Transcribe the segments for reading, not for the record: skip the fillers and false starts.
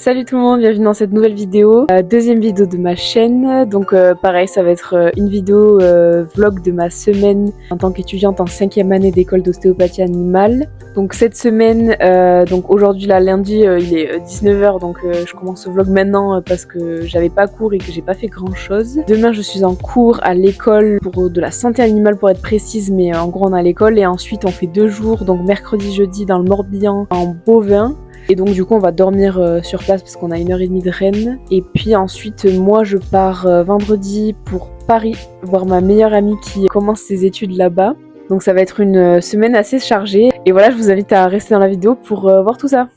Salut tout le monde, bienvenue dans cette nouvelle vidéo, deuxième vidéo de ma chaîne. Donc pareil, ça va être une vidéo vlog de ma semaine en tant qu'étudiante en 5e année d'école d'ostéopathie animale. Donc cette semaine, donc aujourd'hui là lundi, il est 19h, donc je commence ce vlog maintenant parce que j'avais pas cours et que j'ai pas fait grand chose. Demain je suis en cours à l'école pour de la santé animale pour être précise, mais en gros on a l'école et ensuite on fait 2 jours, donc mercredi, jeudi dans le Morbihan en bovin. Et donc du coup on va dormir sur place parce qu'on a 1h30 de Rennes. Et puis ensuite moi je pars vendredi pour Paris voir ma meilleure amie qui commence ses études là-bas. Donc ça va être une semaine assez chargée. Et voilà, je vous invite à rester dans la vidéo pour voir tout ça.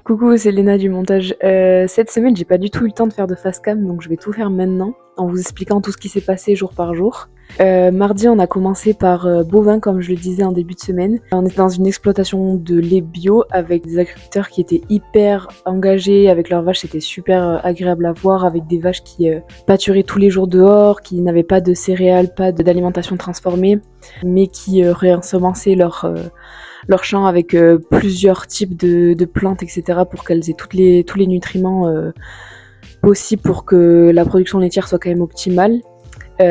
Coucou, c'est Léna du montage. Cette semaine, j'ai pas du tout eu le temps de faire de face cam, donc je vais tout faire maintenant, en vous expliquant tout ce qui s'est passé jour par jour. Mardi, on a commencé par bovin, comme je le disais en début de semaine. On était dans une exploitation de lait bio avec des agriculteurs qui étaient hyper engagés avec leurs vaches. C'était super agréable à voir, avec des vaches qui pâturaient tous les jours dehors, qui n'avaient pas de céréales, pas d'alimentation transformée, mais qui réensemençaient leur champ avec plusieurs types de plantes, etc. pour qu'elles aient tous les nutriments possibles pour que la production laitière soit quand même optimale.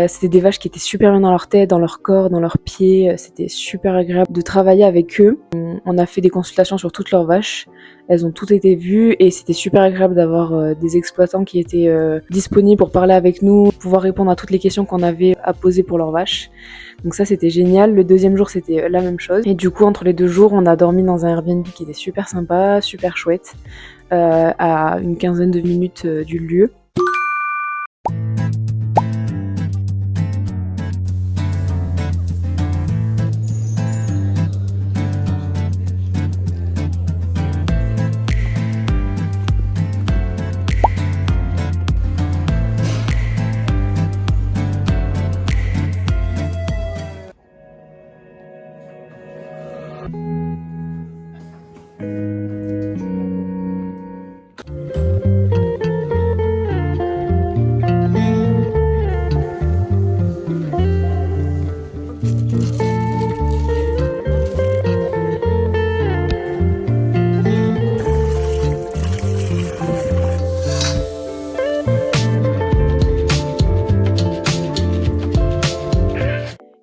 C'était des vaches qui étaient super bien dans leur tête, dans leur corps, dans leurs pieds. C'était super agréable de travailler avec eux. On a fait des consultations sur toutes leurs vaches. Elles ont toutes été vues et c'était super agréable d'avoir des exploitants qui étaient disponibles pour parler avec nous, pouvoir répondre à toutes les questions qu'on avait à poser pour leurs vaches. Donc ça c'était génial. Le deuxième jour c'était la même chose. Et du coup entre les 2 jours on a dormi dans un Airbnb qui était super sympa, super chouette, à une quinzaine de minutes du lieu.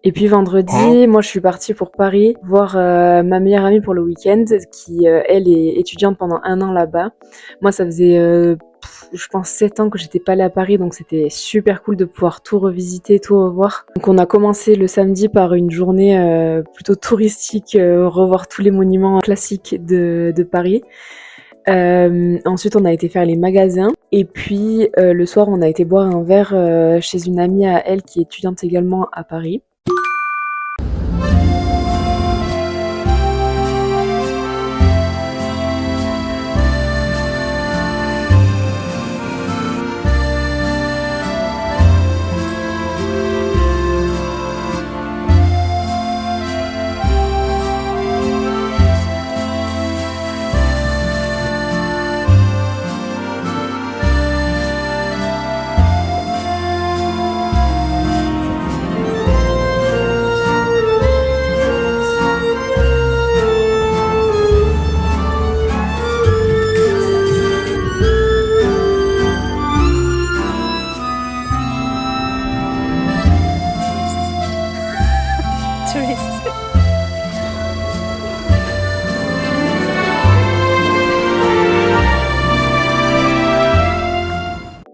Et puis vendredi, moi je suis partie pour Paris voir ma meilleure amie pour le week-end qui elle est étudiante pendant 1 an là-bas. Moi ça faisait je pense 7 ans que j'étais pas allée à Paris, donc c'était super cool de pouvoir tout revisiter, tout revoir. Donc on a commencé le samedi par une journée plutôt touristique, revoir tous les monuments classiques de Paris. Ensuite on a été faire les magasins et puis le soir on a été boire un verre chez une amie à elle qui est étudiante également à Paris.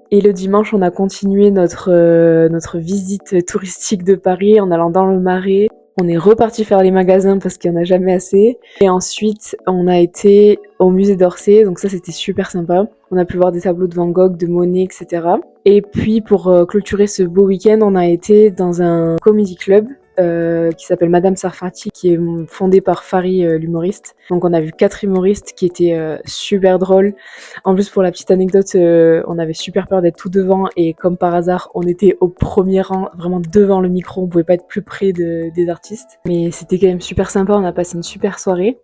Et le dimanche, on a continué notre visite touristique de Paris en allant dans le Marais. On est reparti faire les magasins parce qu'il n'y en a jamais assez. Et ensuite, on a été au musée d'Orsay, donc ça c'était super sympa. On a pu voir des tableaux de Van Gogh, de Monet, etc. Et puis pour clôturer ce beau week-end, on a été dans un comedy club qui s'appelle Madame Sarfati, qui est fondée par Fari, l'humoriste. Donc on a vu 4 humoristes qui étaient super drôles. En plus, pour la petite anecdote, on avait super peur d'être tout devant et comme par hasard, on était au premier rang, vraiment devant le micro, on pouvait pas être plus près des artistes. Mais c'était quand même super sympa, on a passé une super soirée.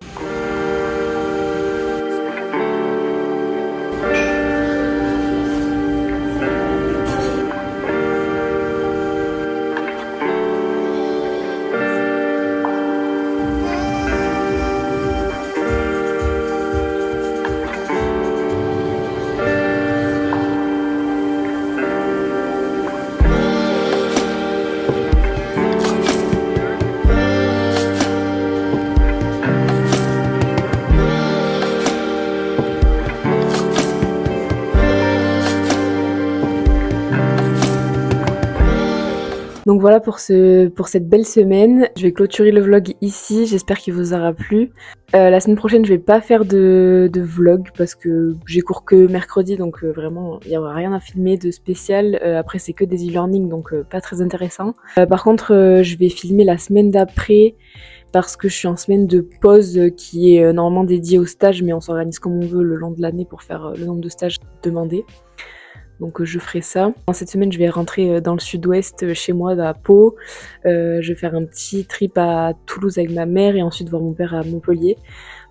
Donc voilà pour cette belle semaine. Je vais clôturer le vlog ici, j'espère qu'il vous aura plu. La semaine prochaine, je vais pas faire de vlog parce que j'ai cours que mercredi, donc vraiment, il n'y aura rien à filmer de spécial. Après, c'est que des e-learning, donc pas très intéressant. Par contre, je vais filmer la semaine d'après parce que je suis en semaine de pause qui est normalement dédiée au stage, mais on s'organise comme on veut le long de l'année pour faire le nombre de stages demandés. Donc je ferai ça. Dans cette semaine, je vais rentrer dans le sud-ouest chez moi, à Pau. Je vais faire un petit trip à Toulouse avec ma mère et ensuite voir mon père à Montpellier.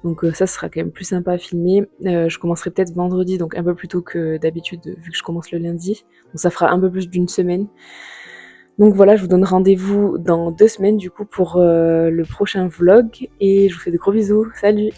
Donc ça sera quand même plus sympa à filmer. Je commencerai peut-être vendredi, donc un peu plus tôt que d'habitude vu que je commence le lundi. Donc ça fera un peu plus d'une semaine. Donc voilà, je vous donne rendez-vous dans 2 semaines du coup pour le prochain vlog et je vous fais de gros bisous. Salut!